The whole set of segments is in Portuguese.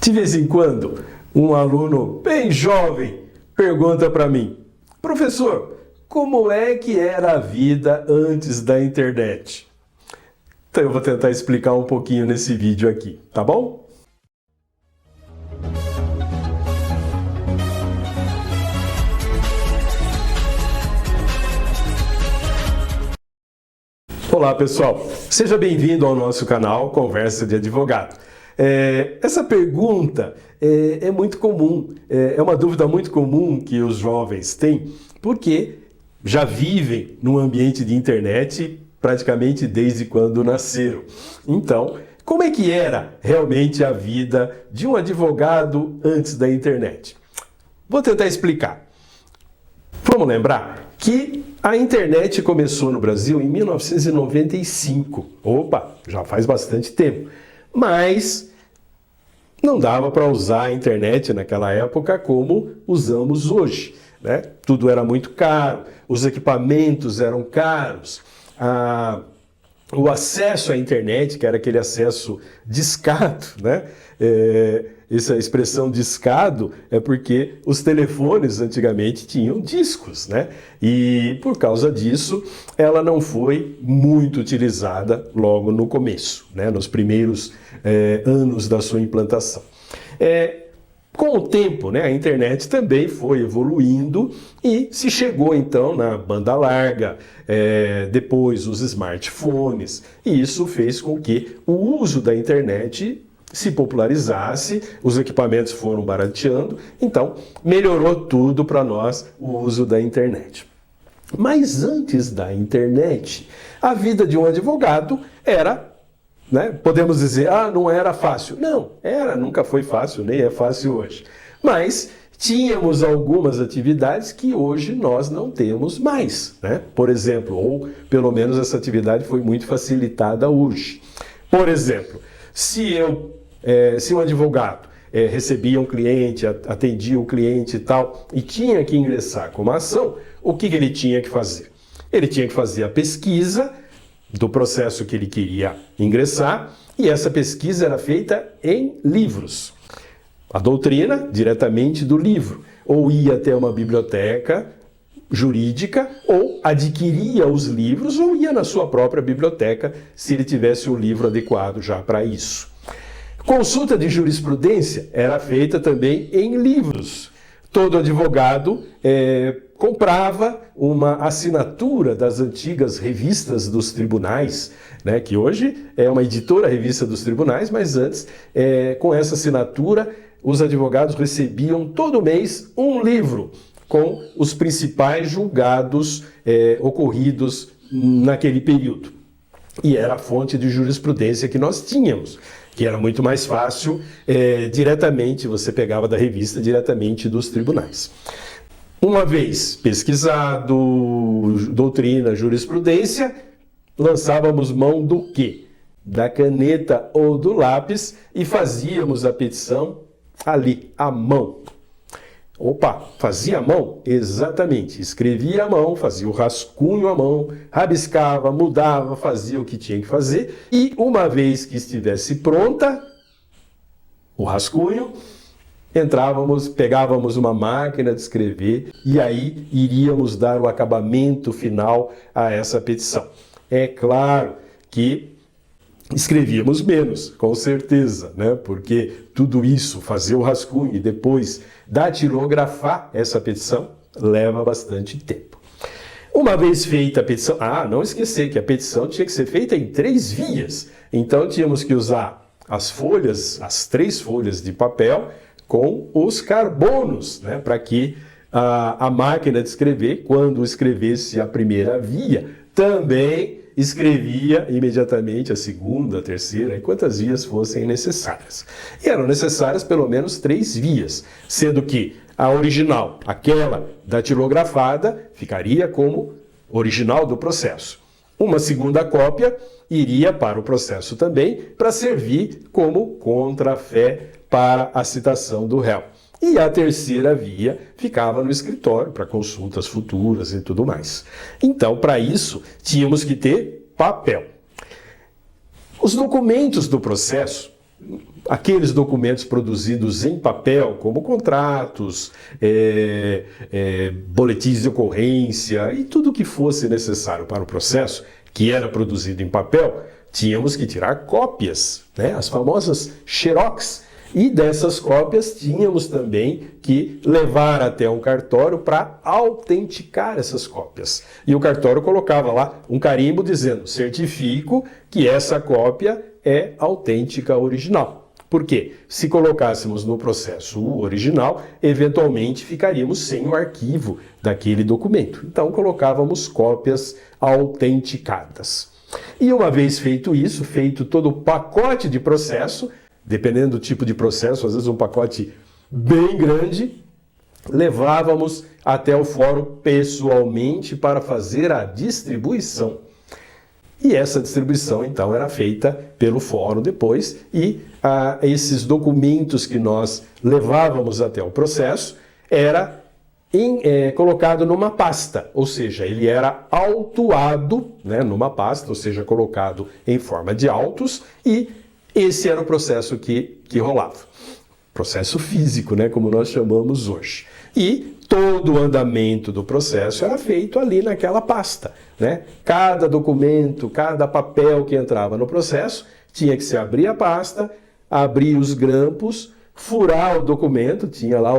De vez em quando, um aluno bem jovem pergunta para mim: professor, como é que era a vida antes da internet? Então eu vou tentar explicar um pouquinho nesse vídeo aqui, tá bom? Olá pessoal, seja bem-vindo ao nosso canal Conversa de Advogado. Essa pergunta é muito comum, é uma dúvida muito comum que os jovens têm, porque já vivem num ambiente de internet praticamente desde quando nasceram. Então, como é que era realmente a vida de um advogado antes da internet? Vou tentar explicar. Vamos lembrar que a internet começou no Brasil em 1995. Opa, já faz bastante tempo. Mas não dava para usar a internet naquela época como usamos hoje, né? Tudo era muito caro, os equipamentos eram caros, o acesso à internet, que era aquele acesso discado, né? Essa expressão discado é porque os telefones antigamente tinham discos, né? E por causa disso, ela não foi muito utilizada logo no começo, né? Nos primeiros anos da sua implantação. Com o tempo, né, a internet também foi evoluindo e se chegou então na banda larga, depois os smartphones, e isso fez com que o uso da internet se popularizasse, os equipamentos foram barateando, então melhorou tudo para nós o uso da internet. Mas antes da internet, a vida de um advogado era, né, podemos dizer, não era fácil. Não, nunca foi fácil, nem é fácil hoje. Mas tínhamos algumas atividades que hoje nós não temos mais, né? Por exemplo, ou pelo menos essa atividade foi muito facilitada hoje. Por exemplo, se um advogado recebia um cliente, atendia o cliente e tal, e tinha que ingressar com uma ação, o que ele tinha que fazer? Ele tinha que fazer a pesquisa do processo que ele queria ingressar, e essa pesquisa era feita em livros. A doutrina, diretamente do livro, ou ia até uma biblioteca jurídica, ou adquiria os livros, ou ia na sua própria biblioteca, se ele tivesse o livro adequado já para isso. Consulta de jurisprudência era feita também em livros. Todo advogado comprava uma assinatura das antigas revistas dos tribunais, né, que hoje é uma editora revista dos tribunais, mas antes, com essa assinatura, os advogados recebiam todo mês um livro com os principais julgados ocorridos naquele período. E era a fonte de jurisprudência que nós tínhamos, que era muito mais fácil, diretamente, você pegava da revista diretamente dos tribunais. Uma vez pesquisado doutrina, jurisprudência, lançávamos mão do quê? Da caneta ou do lápis e fazíamos a petição ali, à mão. Opa, fazia à mão? Exatamente. Escrevia à mão, fazia o rascunho à mão, rabiscava, mudava, fazia o que tinha que fazer. E uma vez que estivesse pronta o rascunho, pegávamos uma máquina de escrever e aí iríamos dar o acabamento final a essa petição. É claro que escrevíamos menos, com certeza, né? Porque tudo isso, fazer o rascunho e depois datilografar essa petição, leva bastante tempo. Uma vez feita a petição, não esquecer que a petição tinha que ser feita em 3 vias. Então tínhamos que usar as 3 folhas de papel com os carbonos, né? Para que a máquina de escrever, quando escrevesse a primeira via, também escrevia imediatamente a segunda, a terceira, e quantas vias fossem necessárias. E eram necessárias pelo menos 3 vias, sendo que a original, aquela datilografada, ficaria como original do processo. Uma segunda cópia iria para o processo também, para servir como contrafé para a citação do réu. E a terceira via ficava no escritório para consultas futuras e tudo mais. Então, para isso, tínhamos que ter papel. Os documentos do processo aqueles documentos produzidos em papel, como contratos, boletins de ocorrência e tudo que fosse necessário para o processo, que era produzido em papel, tínhamos que tirar cópias, né? As famosas xerox. E dessas cópias tínhamos também que levar até um cartório para autenticar essas cópias. E o cartório colocava lá um carimbo dizendo: certifico que essa cópia é autêntica original. Por quê? Se colocássemos no processo o original, eventualmente ficaríamos sem o arquivo daquele documento. Então colocávamos cópias autenticadas. E uma vez feito isso, feito todo o pacote de processo, dependendo do tipo de processo, às vezes um pacote bem grande, levávamos até o fórum pessoalmente para fazer a distribuição. E essa distribuição, então, era feita pelo fórum depois, e esses documentos que nós levávamos até o processo era colocado numa pasta, ou seja, ele era autuado, né, numa pasta, ou seja, colocado em forma de autos, e esse era o processo que rolava. Processo físico, né, como nós chamamos hoje. E todo o andamento do processo era feito ali naquela pasta, né? Cada documento, cada papel que entrava no processo, tinha que se abrir a pasta, abrir os grampos, furar o documento, tinha lá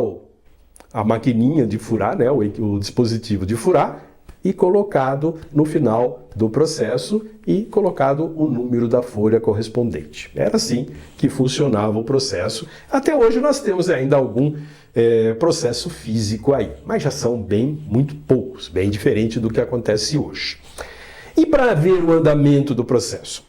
a maquininha de furar, né, o dispositivo de furar, e colocado no final do processo e colocado o número da folha correspondente. Era assim que funcionava o processo. Até hoje nós temos ainda algum processo físico aí, mas já são muito poucos, bem diferente do que acontece hoje. E para ver o andamento do processo?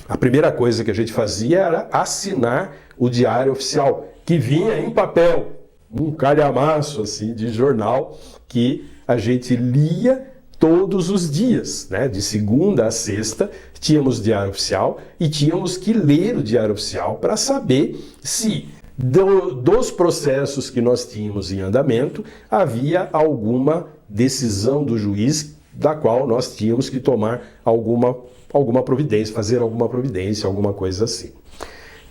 A primeira coisa que a gente fazia era assinar o diário oficial, que vinha em papel, um calhamaço assim de jornal que a gente lia todos os dias, né? De segunda a sexta, tínhamos diário oficial e tínhamos que ler o diário oficial para saber se dos processos que nós tínhamos em andamento havia alguma decisão do juiz da qual nós tínhamos que tomar alguma providência, fazer alguma providência, alguma coisa assim.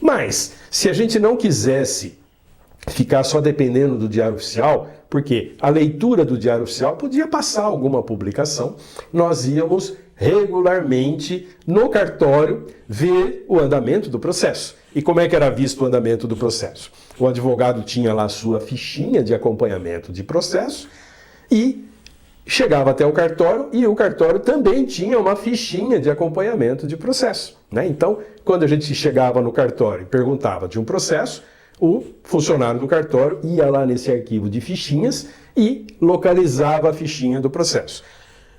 Mas, se a gente não quisesse ficar só dependendo do diário oficial, porque a leitura do diário oficial podia passar alguma publicação, nós íamos regularmente no cartório ver o andamento do processo. E como é que era visto o andamento do processo? O advogado tinha lá a sua fichinha de acompanhamento de processo e chegava até o cartório, e o cartório também tinha uma fichinha de acompanhamento de processo, né? Então, quando a gente chegava no cartório e perguntava de um processo, o funcionário do cartório ia lá nesse arquivo de fichinhas e localizava a fichinha do processo.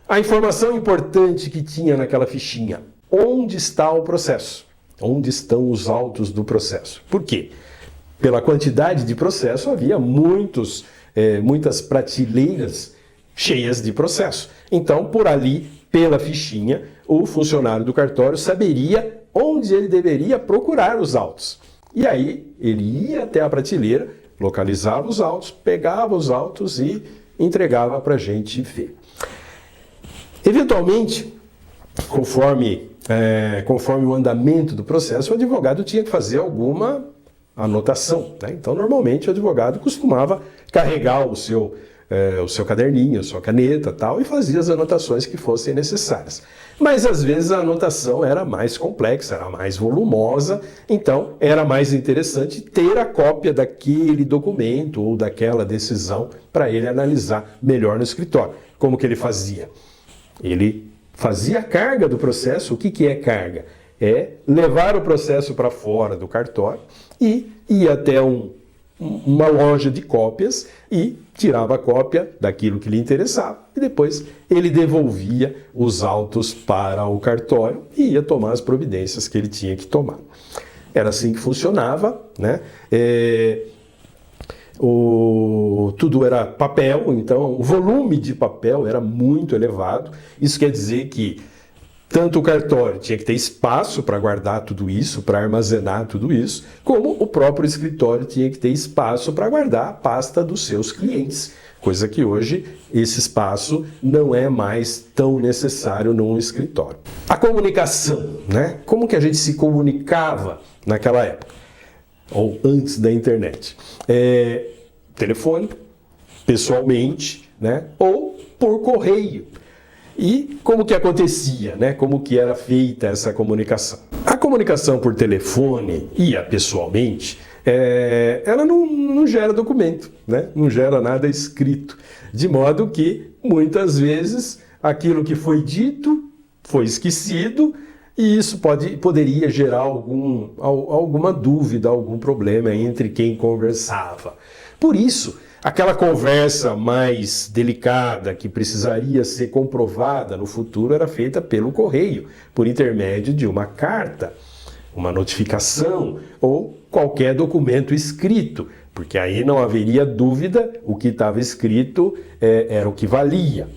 A informação importante que tinha naquela fichinha: onde está o processo? Onde estão os autos do processo? Por quê? Pela quantidade de processo, havia muitas prateleiras cheias de processo. Então, por ali, pela fichinha, o funcionário do cartório saberia onde ele deveria procurar os autos. E aí, ele ia até a prateleira, localizava os autos, pegava os autos e entregava para a gente ver. Eventualmente, conforme o andamento do processo, o advogado tinha que fazer alguma anotação, né? Então, normalmente, o advogado costumava carregar o seu caderninho, a sua caneta tal, e fazia as anotações que fossem necessárias. Mas às vezes a anotação era mais complexa, era mais volumosa, então era mais interessante ter a cópia daquele documento ou daquela decisão para ele analisar melhor no escritório. Como que ele fazia? Ele fazia a carga do processo. O que é carga? É levar o processo para fora do cartório e ir até uma loja de cópias e tirava a cópia daquilo que lhe interessava e depois ele devolvia os autos para o cartório e ia tomar as providências que ele tinha que tomar. Era assim que funcionava, né? Tudo era papel, então o volume de papel era muito elevado. Isso quer dizer que tanto o cartório tinha que ter espaço para guardar tudo isso, para armazenar tudo isso, como o próprio escritório tinha que ter espaço para guardar a pasta dos seus clientes. Coisa que hoje esse espaço não é mais tão necessário num escritório. A comunicação, né? Como que a gente se comunicava naquela época? Ou antes da internet? Telefone, pessoalmente, né? Ou por correio. E como que acontecia, né? Como que era feita essa comunicação? A comunicação por telefone e pessoalmente, ela não gera documento, né? Não gera nada escrito. De modo que, muitas vezes, aquilo que foi dito foi esquecido e isso poderia gerar alguma dúvida, algum problema entre quem conversava. Por isso, aquela conversa mais delicada, que precisaria ser comprovada no futuro, era feita pelo correio, por intermédio de uma carta, uma notificação ou qualquer documento escrito, porque aí não haveria dúvida, o que estava escrito era o que valia.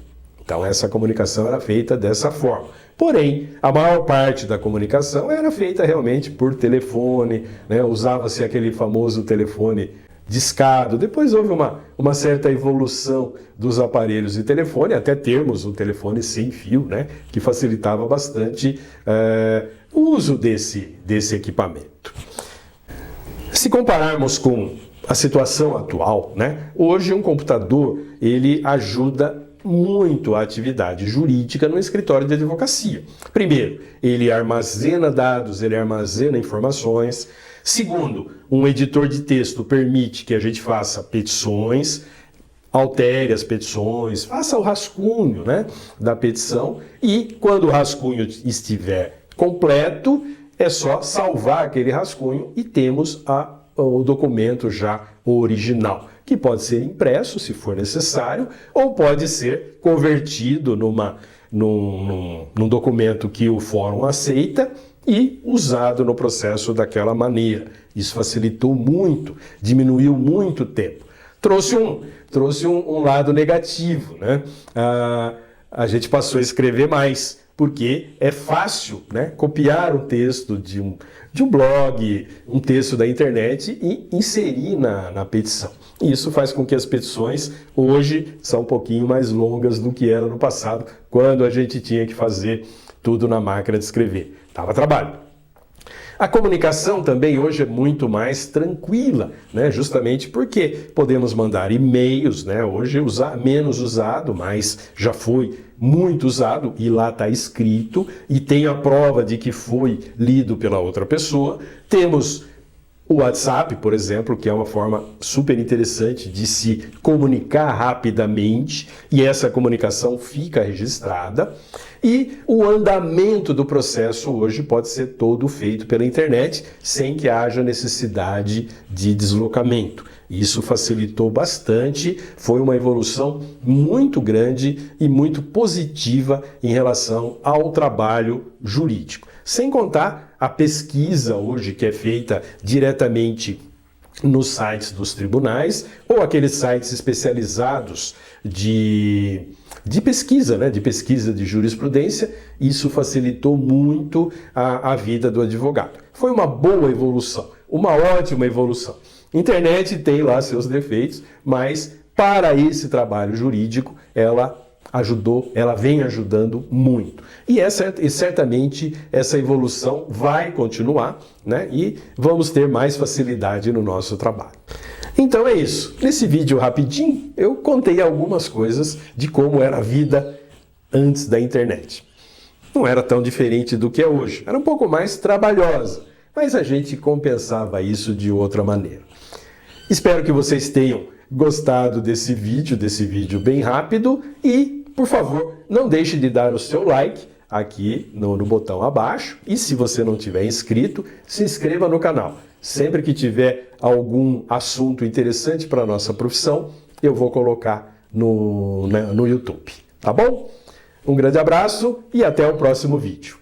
Então essa comunicação era feita dessa forma. Porém, a maior parte da comunicação era feita realmente por telefone, né? Usava-se aquele famoso telefone discado. Depois houve uma certa evolução dos aparelhos de telefone, até termos um telefone sem fio, né? Que facilitava bastante o uso desse equipamento. Se compararmos com a situação atual, né? Hoje um computador ele ajuda muito a atividade jurídica no escritório de advocacia. Primeiro, ele armazena dados, ele armazena informações. Segundo, um editor de texto permite que a gente faça petições, altere as petições, faça o rascunho, né, da petição e quando o rascunho estiver completo, é só salvar aquele rascunho e temos o documento já original, que pode ser impresso, se for necessário, ou pode ser convertido num documento que o fórum aceita e usado no processo daquela maneira. Isso facilitou muito, diminuiu muito o tempo. Trouxe um lado negativo, né? A gente passou a escrever mais, porque é fácil, né, copiar um texto de um blog, um texto da internet e inserir na petição. Isso faz com que as petições hoje são um pouquinho mais longas do que era no passado, quando a gente tinha que fazer tudo na máquina de escrever. Dava trabalho. A comunicação também hoje é muito mais tranquila, né? Justamente porque podemos mandar e-mails, né? Hoje menos usado, mas já foi muito usado e lá está escrito e tem a prova de que foi lido pela outra pessoa. Temos o WhatsApp, por exemplo, que é uma forma super interessante de se comunicar rapidamente e essa comunicação fica registrada. E o andamento do processo hoje pode ser todo feito pela internet sem que haja necessidade de deslocamento. Isso facilitou bastante, foi uma evolução muito grande e muito positiva em relação ao trabalho jurídico. Sem contar a pesquisa hoje que é feita diretamente nos sites dos tribunais ou aqueles sites especializados de pesquisa, né? De pesquisa de jurisprudência. Isso facilitou muito a vida do advogado. Foi uma boa evolução, uma ótima evolução. Internet tem lá seus defeitos, mas para esse trabalho jurídico ela vem ajudando muito. E certamente essa evolução vai continuar, né? E vamos ter mais facilidade no nosso trabalho. Então é isso. Nesse vídeo rapidinho eu contei algumas coisas de como era a vida antes da internet. Não era tão diferente do que é hoje. Era um pouco mais trabalhosa, mas a gente compensava isso de outra maneira. Espero que vocês tenham gostado desse vídeo bem rápido e, por favor, não deixe de dar o seu like aqui no botão abaixo e se você não tiver inscrito, se inscreva no canal. Sempre que tiver algum assunto interessante para a nossa profissão, eu vou colocar no YouTube, tá bom? Um grande abraço e até o próximo vídeo.